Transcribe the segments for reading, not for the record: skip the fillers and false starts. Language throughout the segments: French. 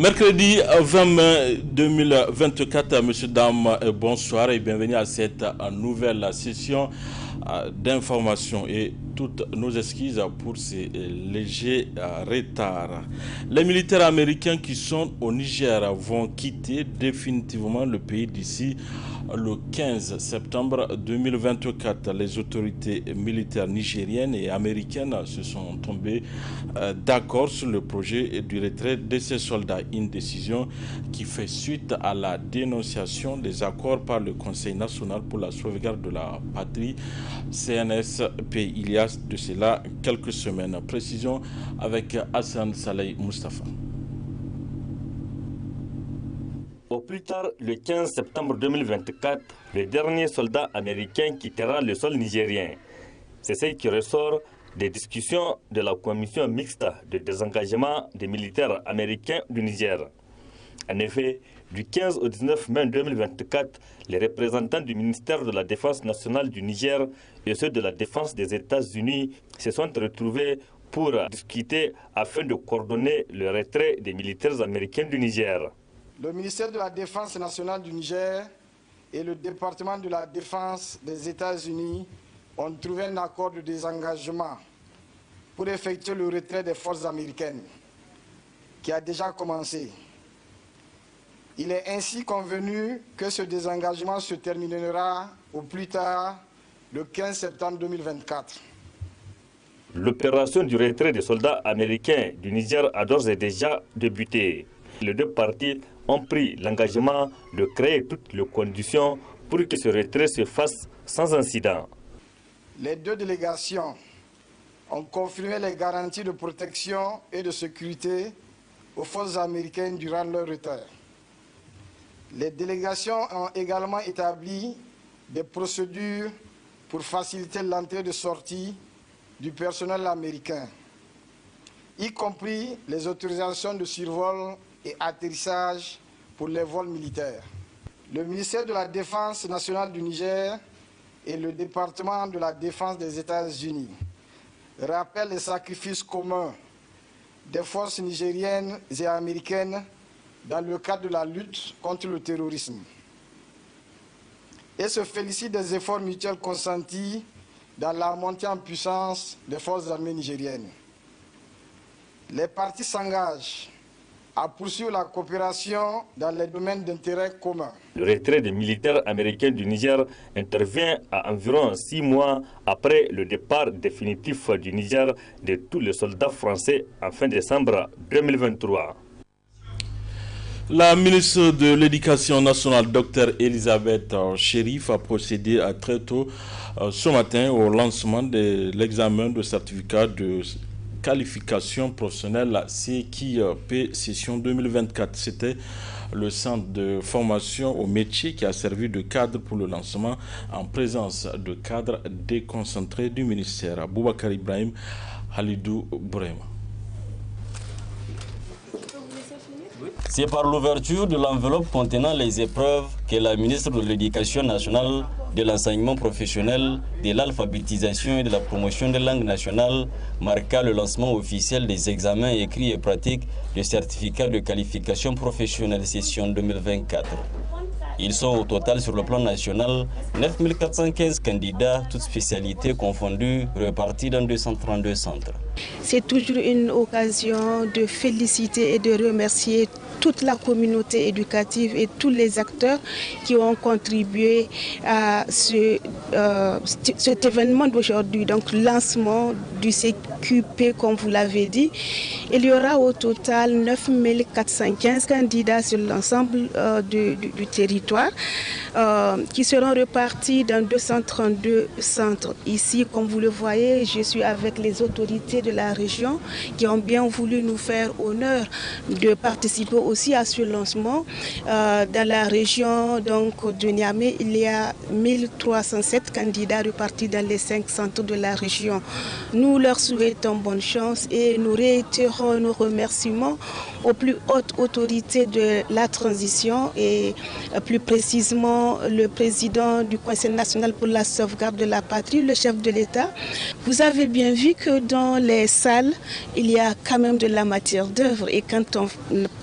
Mercredi 20 mai 2024, messieurs, dames, bonsoir et bienvenue à cette nouvelle session d'information et toutes nos excuses pour ces légers retards. Les militaires américains qui sont au Niger vont quitter définitivement le pays d'ici le 15 septembre 2024. Les autorités militaires nigériennes et américaines se sont tombées d'accord sur le projet du retrait de ces soldats. Une décision qui fait suite à la dénonciation des accords par le Conseil national pour la sauvegarde de la patrie, CNSP, il y a de cela quelques semaines. Précision avec Hassan Saleh Mustafa. Au plus tard, le 15 septembre 2024, le dernier soldat américain quittera le sol nigérien. C'est ce qui ressort des discussions de la commission mixte de désengagement des militaires américains du Niger. En effet, du 15 au 19 mai 2024, les représentants du ministère de la Défense nationale du Niger et ceux de la Défense des États-Unis se sont retrouvés pour discuter afin de coordonner le retrait des militaires américains du Niger. Le ministère de la Défense nationale du Niger et le département de la Défense des États-Unis ont trouvé un accord de désengagement pour effectuer le retrait des forces américaines qui a déjà commencé. Il est ainsi convenu que ce désengagement se terminera au plus tard le 15 septembre 2024. L'opération du retrait des soldats américains du Niger a d'ores et déjà débuté. Les deux parties ont pris l'engagement de créer toutes les conditions pour que ce retrait se fasse sans incident. Les deux délégations ont confirmé les garanties de protection et de sécurité aux forces américaines durant leur retrait. Les délégations ont également établi des procédures pour faciliter l'entrée et sortie du personnel américain, y compris les autorisations de survol et atterrissage pour les vols militaires. Le ministère de la Défense nationale du Niger et le département de la Défense des États-Unis rappellent les sacrifices communs des forces nigériennes et américaines dans le cadre de la lutte contre le terrorisme et se félicitent des efforts mutuels consentis dans la montée en puissance des forces armées nigériennes. Les parties s'engagent à poursuivre la coopération dans les domaines d'intérêt commun. Le retrait des militaires américains du Niger intervient à environ 6 mois après le départ définitif du Niger de tous les soldats français en fin décembre 2023. La ministre de l'Éducation nationale, Dr Elisabeth Chérif, a procédé très tôt ce matin au lancement de l'examen de certificat de qualification professionnelle CQP session 2024. C'était le centre de formation au métier qui a servi de cadre pour le lancement en présence de cadres déconcentrés du ministère. Boubacar Ibrahim, Halidou Bourema. C'est par l'ouverture de l'enveloppe contenant les épreuves que la ministre de l'Éducation nationale, de l'enseignement professionnel, de l'alphabétisation et de la promotion des langues nationales marqua le lancement officiel des examens écrits et pratiques de certificat de qualification professionnelle session 2024. Ils sont au total sur le plan national 9 415 candidats, toutes spécialités confondues, repartis dans 232 centres. C'est toujours une occasion de féliciter et de remercier toute la communauté éducative et tous les acteurs qui ont contribué à cet événement d'aujourd'hui, donc lancement du CQP comme vous l'avez dit. Il y aura au total 9 415 candidats sur l'ensemble du territoire qui seront repartis dans 232 centres. Ici, comme vous le voyez, je suis avec les autorités de la région qui ont bien voulu nous faire honneur de participer aussi à ce lancement. Dans la région donc, de Niamey, il y a 1307 candidats repartis dans les 5 centres de la région. Nous leur souhaitons bonne chance et nous réitérons nos remerciements aux plus hautes autorités de la transition et plus précisément le président du Conseil national pour la sauvegarde de la patrie, le chef de l'État. Vous avez bien vu que dans les les salles, il y a quand même de la matière d'œuvre. Et quand on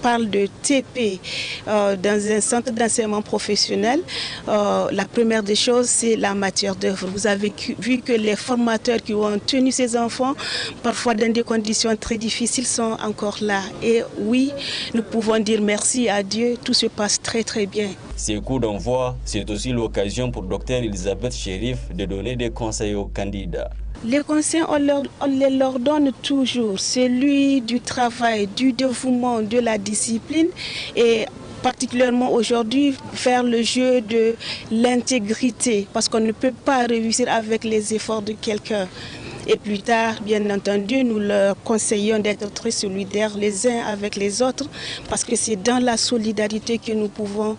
parle de TP dans un centre d'enseignement professionnel, la première des choses, c'est la matière d'œuvre. Vous avez vu que les formateurs qui ont tenu ces enfants, parfois dans des conditions très difficiles, sont encore là. Et oui, nous pouvons dire merci à Dieu, tout se passe très très bien. Ces coups d'envoi, c'est aussi l'occasion pour Dr Elisabeth Chérif de donner des conseils aux candidats. Les conseils, on les leur donne toujours, celui du travail, du dévouement, de la discipline et particulièrement aujourd'hui faire le jeu de l'intégrité parce qu'on ne peut pas réussir avec les efforts de quelqu'un. Et plus tard, bien entendu, nous leur conseillons d'être très solidaires les uns avec les autres parce que c'est dans la solidarité que nous pouvons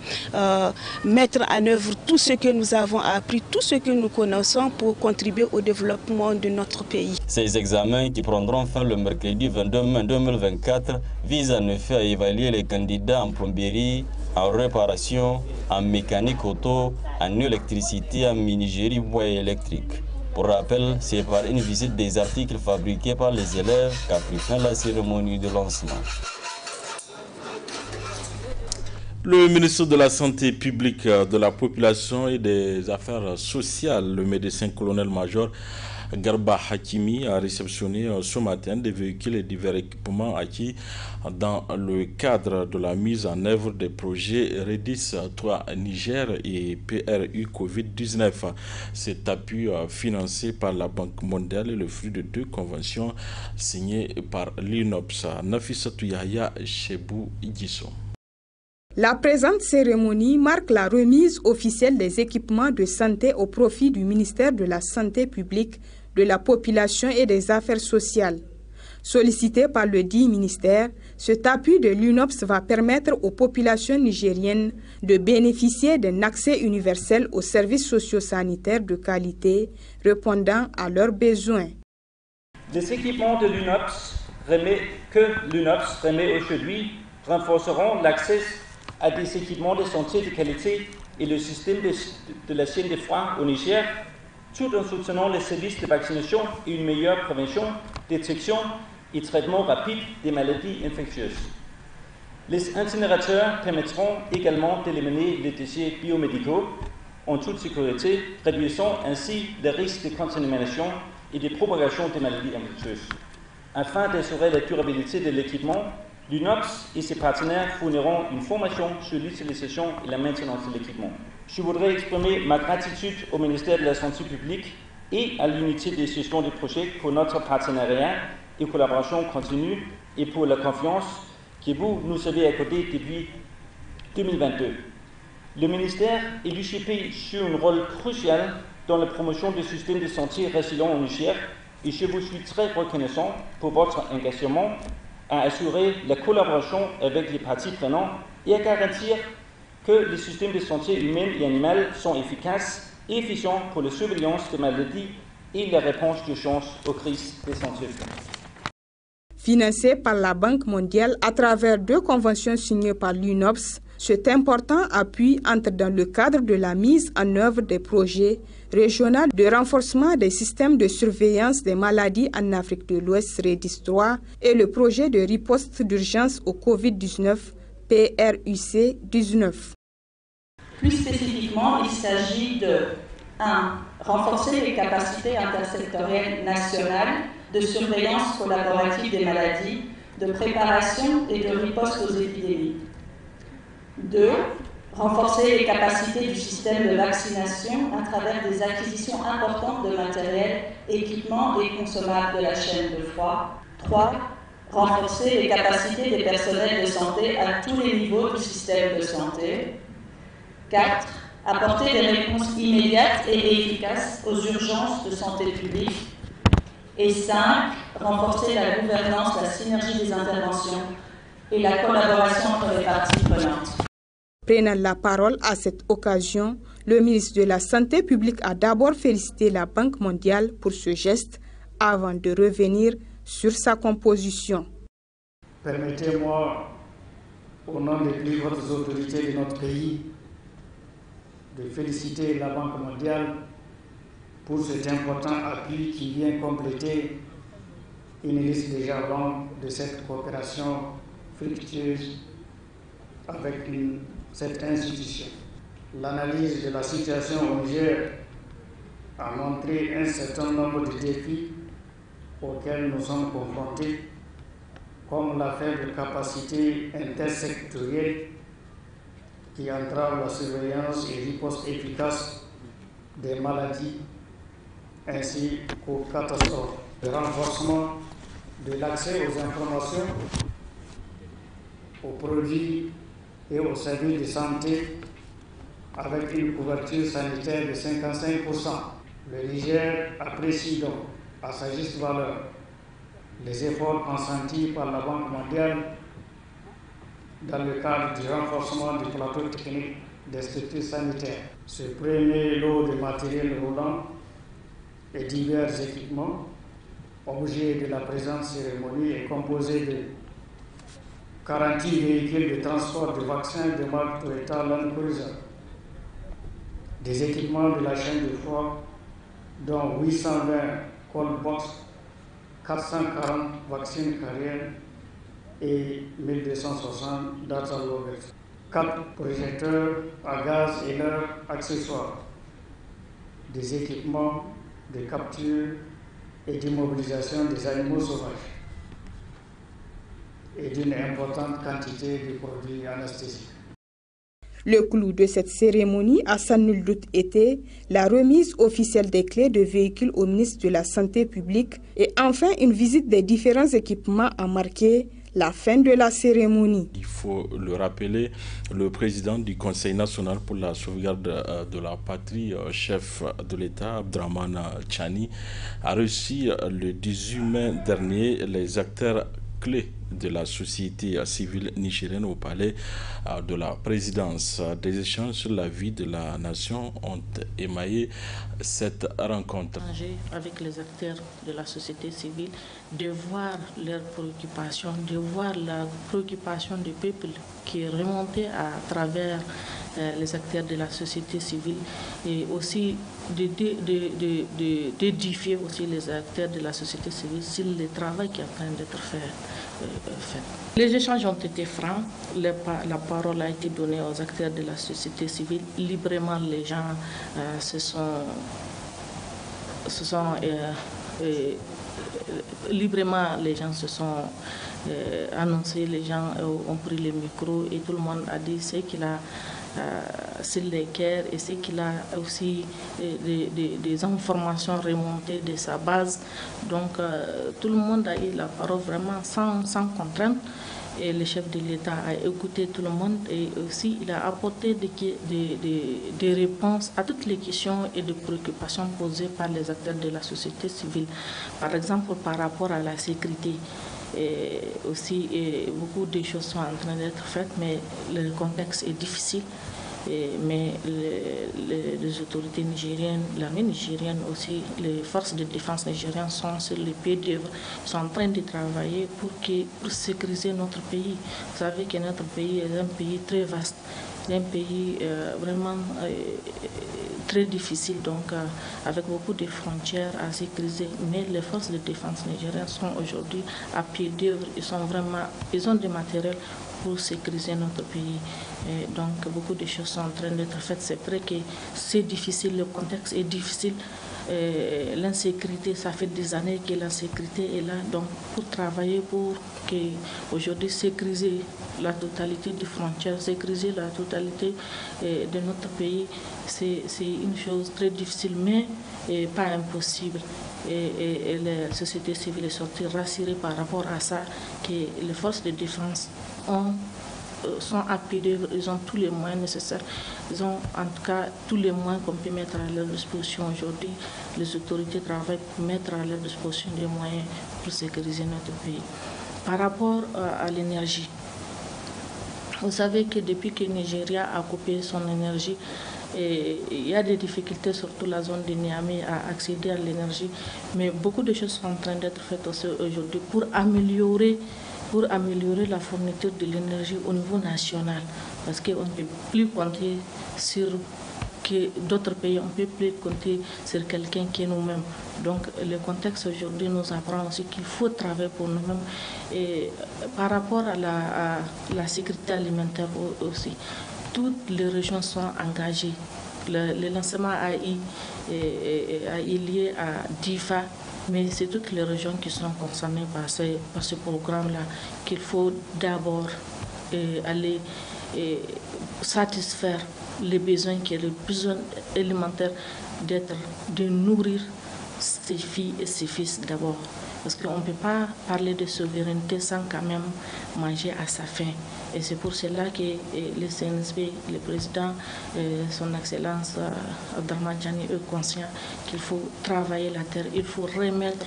mettre en œuvre tout ce que nous avons appris, tout ce que nous connaissons pour contribuer au développement de notre pays. Ces examens qui prendront fin le mercredi 22 mai 2024 visent en effet à évaluer les candidats en plomberie, en réparation, en mécanique auto, en électricité, en menuiserie bois et électrique. Pour rappel, c'est par une visite des articles fabriqués par les élèves qu'a pris fin la cérémonie de lancement. Le ministre de la Santé publique, de la Population et des Affaires sociales, le médecin colonel-major Garba Hakimi, a réceptionné ce matin des véhicules et divers équipements acquis dans le cadre de la mise en œuvre des projets Redis 3 Niger et PRU Covid-19. Cet appui financé par la Banque mondiale est le fruit de 2 conventions signées par l'UNOPS. Nafissatou Yahya Chebou Igiso. La présente cérémonie marque la remise officielle des équipements de santé au profit du ministère de la Santé publique, de la Population et des Affaires sociales. Sollicité par le dit ministère, cet appui de l'UNOPS va permettre aux populations nigériennes de bénéficier d'un accès universel aux services socio-sanitaires de qualité répondant à leurs besoins. Les équipements de l'UNOPS remet aujourd'hui renforceront l'accès à des équipements de santé de qualité et le système de la chaîne de froid au Niger, tout en soutenant les services de vaccination et une meilleure prévention, détection et traitement rapide des maladies infectieuses. Les incinérateurs permettront également d'éliminer les déchets biomédicaux en toute sécurité, réduisant ainsi les risques de contamination et de propagation des maladies infectieuses. Afin d'assurer la durabilité de l'équipement, l'UNOPS et ses partenaires fourniront une formation sur l'utilisation et la maintenance de l'équipement. Je voudrais exprimer ma gratitude au ministère de la Santé publique et à l'unité de gestion des projets pour notre partenariat et collaboration continue et pour la confiance que vous nous avez accordée depuis 2022. Le ministère et l'UCP jouent un rôle crucial dans la promotion du système de santé résilient au Niger et je vous suis très reconnaissant pour votre engagement à assurer la collaboration avec les parties prenantes et à garantir que les systèmes de santé humaine et animale sont efficaces et efficients pour la surveillance des maladies et la réponse d'urgence aux crises de santé. Financé par la Banque mondiale à travers 2 conventions signées par l'UNOPS, cet important appui entre dans le cadre de la mise en œuvre des projets régionaux de renforcement des systèmes de surveillance des maladies en Afrique de l'Ouest Redis 3 et le projet de riposte d'urgence au Covid-19 PRUC 19. Plus spécifiquement, il s'agit de 1. Renforcer les capacités intersectorielles nationales de surveillance collaborative des maladies, de préparation et de riposte aux épidémies. 2. Renforcer les capacités du système de vaccination à travers des acquisitions importantes de matériel, équipements et consommables de la chaîne de froid. 3. Renforcer les capacités des personnels de santé à tous les niveaux du système de santé. 4. Apporter des réponses immédiates et efficaces aux urgences de santé publique. Et 5. Renforcer la gouvernance, la synergie des interventions et la collaboration entre les parties prenantes. Prenant la parole à cette occasion, le ministre de la Santé publique a d'abord félicité la Banque mondiale pour ce geste avant de revenir sur sa composition. Permettez-moi, au nom des plus hautes autorités de notre pays, de féliciter la Banque mondiale pour cet important appui qui vient compléter une liste déjà longue de cette coopération fructueuse avec cette institution. L'analyse de la situation au Niger a montré un certain nombre de défis auxquels nous sommes confrontés, comme la faible capacité intersectorielle qui entrave la surveillance et riposte efficace des maladies ainsi qu'aux catastrophes. Le renforcement de l'accès aux informations, aux produits et aux services de santé avec une couverture sanitaire de 55%. Le Niger apprécie donc à sa juste valeur les efforts consentis par la Banque mondiale dans le cadre du renforcement du plateau technique des structures sanitaires. Ce premier lot de matériel roulant et divers équipements, objet de la présente cérémonie, est composé de 40 véhicules de transport de vaccins de marque Toyota Land Cruiser, des équipements de la chaîne de froid, dont 820 cold box, 440 vaccins carrières et 1260 data loggers, 4 projecteurs à gaz et leurs accessoires, des équipements de capture et d'immobilisation des animaux sauvages et d'une importante quantité de produits anesthésiques. Le clou de cette cérémonie a sans nul doute été la remise officielle des clés de véhicules au ministre de la Santé publique et enfin une visite des différents équipements a marqué la fin de la cérémonie. Il faut le rappeler, le président du Conseil national pour la sauvegarde de la patrie, chef de l'État, Abdraman Tchani, a reçu le 18 mai dernier les acteurs clés de la société civile nigérienne au palais de la présidence. Des échanges sur la vie de la nation ont émaillé cette rencontre. Avec les acteurs de la société civile, de voir leurs préoccupations, de voir la préoccupation du peuple qui est remontée à travers les acteurs de la société civile et aussi d'édifier aussi les acteurs de la société civile sur le travail qui est en train d'être fait. Les échanges ont été francs, la parole a été donnée aux acteurs de la société civile. Librement, les gens librement les gens se sont annoncés, les gens ont pris le micro et tout le monde a dit ce qu'il a sur les cœurs et ce qu'il a aussi des informations remontées de sa base. Donc tout le monde a eu la parole vraiment sans contrainte. Et le chef de l'État a écouté tout le monde et aussi il a apporté des réponses à toutes les questions et des préoccupations posées par les acteurs de la société civile. Par exemple, par rapport à la sécurité. Et aussi, beaucoup de choses sont en train d'être faites, mais le contexte est difficile. Mais les autorités nigériennes, l'armée nigérienne aussi, les forces de défense nigériennes sont sur le pied d'œuvre, sont en train de travailler pour sécuriser notre pays. Vous savez que notre pays est un pays très vaste, un pays vraiment très difficile, donc avec beaucoup de frontières à sécuriser. Mais les forces de défense nigériennes sont aujourd'hui à pied d'œuvre, ils ont des matériels pour sécuriser notre pays. Et donc beaucoup de choses sont en train d'être faites. C'est vrai que c'est difficile, le contexte est difficile. L'insécurité, ça fait des années que l'insécurité est là. Donc pour travailler pour aujourd'hui sécuriser la totalité des frontières, sécuriser la totalité de notre pays, c'est une chose très difficile, mais pas impossible. Et la société civile est sortie rassurée par rapport à ça, que les forces de défense sont à pied d'œuvre, ils ont tous les moyens nécessaires. Ils ont en tout cas tous les moyens qu'on peut mettre à leur disposition aujourd'hui. Les autorités travaillent pour mettre à leur disposition des moyens pour sécuriser notre pays. Par rapport à l'énergie, vous savez que depuis que le Nigeria a coupé son énergie, il y a des difficultés, surtout la zone de Niamey, à accéder à l'énergie. Mais beaucoup de choses sont en train d'être faites aussi aujourd'hui pour améliorer la fourniture de l'énergie au niveau national. Parce qu'on ne peut plus compter sur que d'autres pays, on ne peut plus compter sur quelqu'un qui est nous-mêmes. Donc le contexte aujourd'hui nous apprend aussi qu'il faut travailler pour nous-mêmes. Et par rapport à la sécurité alimentaire aussi, toutes les régions sont engagées. Le lancement AI est lié à DIFA, mais c'est toutes les régions qui sont concernées par ce programme-là qu'il faut d'abord aller satisfaire les besoins qui est le besoin élémentaire de nourrir ses filles et ses fils d'abord. Parce qu'on ne peut pas parler de souveraineté sans quand même manger à sa faim. Et c'est pour cela que le CNSP, le président, son Excellence Abdrahmane Tiani est conscient qu'il faut travailler la terre, il faut remettre,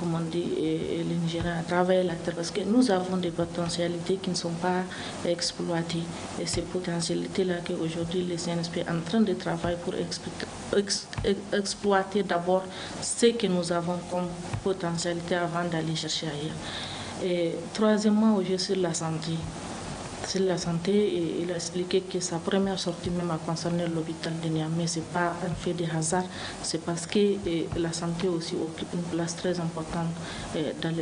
comme on dit, les Nigériens à travailler la terre. Parce que nous avons des potentialités qui ne sont pas exploitées. Et ces potentialités-là qu'aujourd'hui le CNSP est en train de travailler pour exploiter d'abord ce que nous avons comme potentialité avant d'aller chercher ailleurs. Et troisièmement, aujourd'hui sur la santé. Sur la santé, il a expliqué que sa première sortie même a concerné l'hôpital de Niamey. Ce n'est pas un fait de hasard, c'est parce que la santé aussi occupe une place très importante dans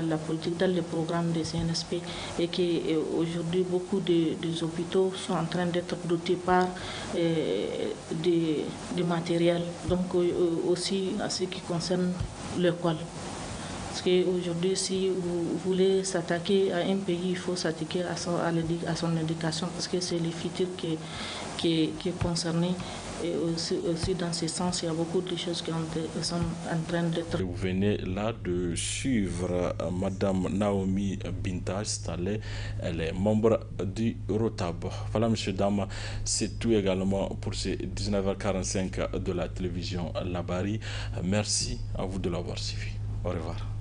la politique, dans le programme des CNSP, et qu'aujourd'hui beaucoup des hôpitaux sont en train d'être dotés par des matériels, donc aussi à ce qui concerne l'école. Parce qu'aujourd'hui, si vous voulez s'attaquer à un pays, il faut s'attaquer à son éducation, parce que c'est le futur qui est concerné. Et aussi dans ce sens, il y a beaucoup de choses qui sont en train d'être... Vous venez là de suivre Madame Naomi Binta Stallé, elle est membre du ROTAB. Voilà, monsieur, dame, c'est tout également pour ces 19h45 de la télévision Labari. Merci à vous de l'avoir suivi. Au revoir.